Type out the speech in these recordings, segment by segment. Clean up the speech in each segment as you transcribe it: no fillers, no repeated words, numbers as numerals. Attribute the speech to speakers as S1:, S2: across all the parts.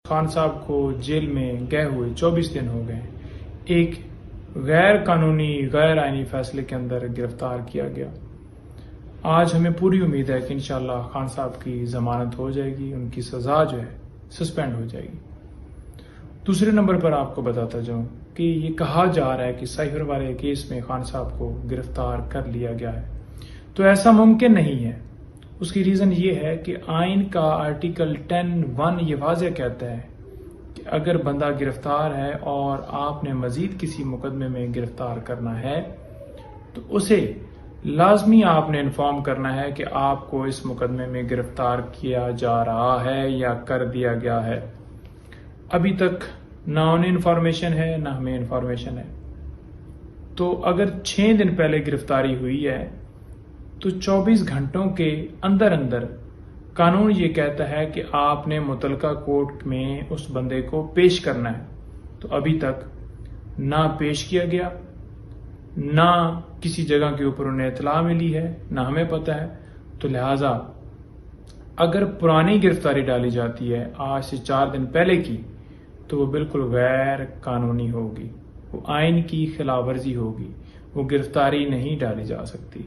S1: خان صاحب کو جیل میں گئے ہوئے 24 دن ہو گئے، ایک غیر قانونی غیر آئینی فیصلے کے اندر گرفتار کیا گیا۔ آج ہمیں پوری امید ہے کہ انشاءاللہ خان صاحب کی ضمانت ہو جائے گی، ان کی سزا جو ہے سسپینڈ ہو جائے گی۔ دوسرے نمبر پر آپ کو بتاتا جاؤں کہ یہ کہا جا رہا ہے کہ سائفر والے کیس میں خان صاحب کو گرفتار کر لیا گیا ہے، تو ایسا ممکن نہیں ہے۔ اس کی ریزن یہ ہے کہ آئین کا آرٹیکل 10(1) یہ واضح کہتا ہے کہ اگر بندہ گرفتار ہے اور آپ نے مزید کسی مقدمے میں گرفتار کرنا ہے تو اسے لازمی آپ نے انفارم کرنا ہے کہ آپ کو اس مقدمے میں گرفتار کیا جا رہا ہے یا کر دیا گیا ہے۔ ابھی تک نہ انہیں انفارمیشن ہے نہ ہمیں انفارمیشن ہے، تو اگر 6 دن پہلے گرفتاری ہوئی ہے تو 24 گھنٹوں کے اندر اندر قانون یہ کہتا ہے کہ آپ نے متعلقہ کورٹ میں اس بندے کو پیش کرنا ہے، تو ابھی تک نہ پیش کیا گیا، نہ کسی جگہ کے اوپر انہیں اطلاع ملی ہے، نہ ہمیں پتہ ہے۔ تو لہٰذا اگر پرانی گرفتاری ڈالی جاتی ہے آج سے 4 دن پہلے کی تو وہ بالکل غیر قانونی ہوگی، وہ آئین کی خلاف ورزی ہوگی، وہ گرفتاری نہیں ڈالی جا سکتی۔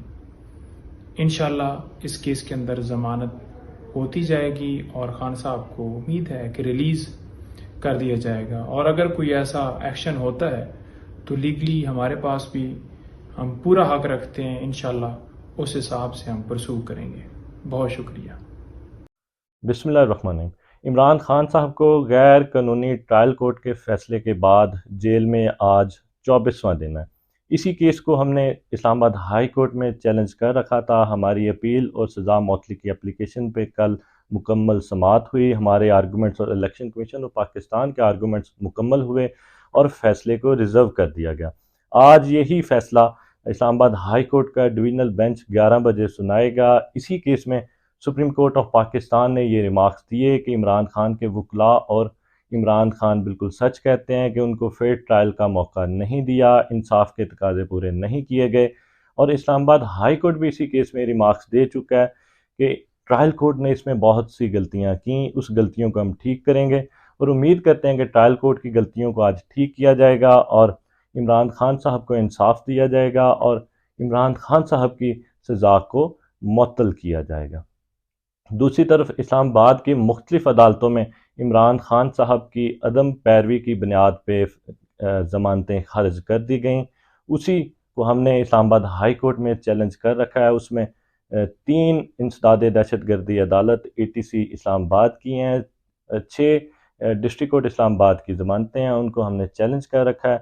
S1: انشاءاللہ اس کیس کے اندر ضمانت ہوتی جائے گی اور خان صاحب کو امید ہے کہ ریلیز کر دیا جائے گا، اور اگر کوئی ایسا ایکشن ہوتا ہے تو لیگلی ہمارے پاس بھی ہم پورا حق رکھتے ہیں، انشاءاللہ اس حساب سے ہم پرسو کریں گے۔ بہت شکریہ۔
S2: بسم اللہ الرحمن الرحیم۔ عمران خان صاحب کو غیر قانونی ٹرائل کورٹ کے فیصلے کے بعد جیل میں آج 24واں دن ہے۔ اسی کیس کو ہم نے اسلام آباد ہائی کورٹ میں چیلنج کر رکھا تھا۔ ہماری اپیل اور سزا معطلی کی اپلیکیشن پہ کل مکمل سماعت ہوئی۔ ہمارے آرگومنٹس اور الیکشن کمیشن اور پاکستان کے آرگومنٹس مکمل ہوئے اور فیصلے کو ریزرو کر دیا گیا۔ آج یہی فیصلہ اسلام آباد ہائی کورٹ کا ڈویژنل بینچ 11 بجے سنائے گا۔ اسی کیس میں سپریم کورٹ آف پاکستان نے یہ ریمارکس دیے کہ عمران خان کے وکلاء اور عمران خان بالکل سچ کہتے ہیں کہ ان کو فیئر ٹرائل کا موقع نہیں دیا، انصاف کے تقاضے پورے نہیں کیے گئے، اور اسلام آباد ہائی کورٹ بھی اسی کیس میں ریمارکس دے چکا ہے کہ ٹرائل کورٹ نے اس میں بہت سی غلطیاں کیں، اس غلطیوں کو ہم ٹھیک کریں گے، اور امید کرتے ہیں کہ ٹرائل کورٹ کی غلطیوں کو آج ٹھیک کیا جائے گا اور عمران خان صاحب کو انصاف دیا جائے گا اور عمران خان صاحب کی سزا کو معطل کیا جائے گا۔ دوسری طرف اسلام آباد کی مختلف عدالتوں میں عمران خان صاحب کی عدم پیروی کی بنیاد پہ ضمانتیں خارج کر دی گئیں۔ اسی کو ہم نے اسلام آباد ہائی کورٹ میں چیلنج کر رکھا ہے۔ اس میں 3 انسداد دہشت گردی عدالت ATC اسلام آباد کی ہیں، 6 ڈسٹرکٹ کورٹ اسلام آباد کی ضمانتیں ہیں، ان کو ہم نے چیلنج کر رکھا ہے،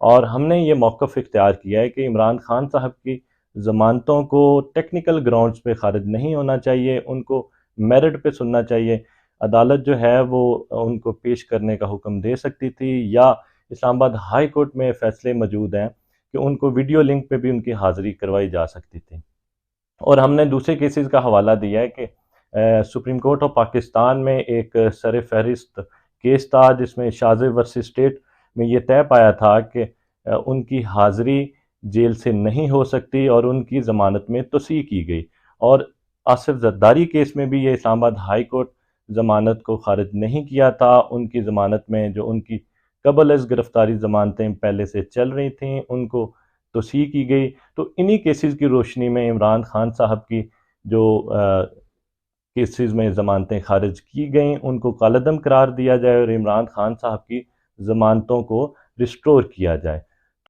S2: اور ہم نے یہ موقف اختیار کیا ہے کہ عمران خان صاحب کی ضمانتوں کو ٹیکنیکل گراؤنڈز پہ خارج نہیں ہونا چاہیے، ان کو میرٹ پہ سننا چاہیے۔ عدالت جو ہے وہ ان کو پیش کرنے کا حکم دے سکتی تھی، یا اسلام آباد ہائی کورٹ میں فیصلے موجود ہیں کہ ان کو ویڈیو لنک پہ بھی ان کی حاضری کروائی جا سکتی تھی۔ اور ہم نے دوسرے کیسز کا حوالہ دیا ہے کہ سپریم کورٹ آف پاکستان میں ایک سر فہرست کیس تھا جس میں شاذ ورسز اسٹیٹ میں یہ طے پایا تھا کہ ان کی حاضری جیل سے نہیں ہو سکتی اور ان کی ضمانت میں توسیع کی گئی، اور آصف زرداری کیس میں بھی یہ اسلام آباد ہائی کورٹ ضمانت کو خارج نہیں کیا تھا۔ ان کی ضمانت میں جو ان کی قبل از گرفتاری ضمانتیں پہلے سے چل رہی تھیں ان کو توسیع کی گئی۔ تو انہی کیسز کی روشنی میں عمران خان صاحب کی جو کیسز میں ضمانتیں خارج کی گئیں ان کو کالعدم قرار دیا جائے اور عمران خان صاحب کی ضمانتوں کو ریسٹور کیا جائے۔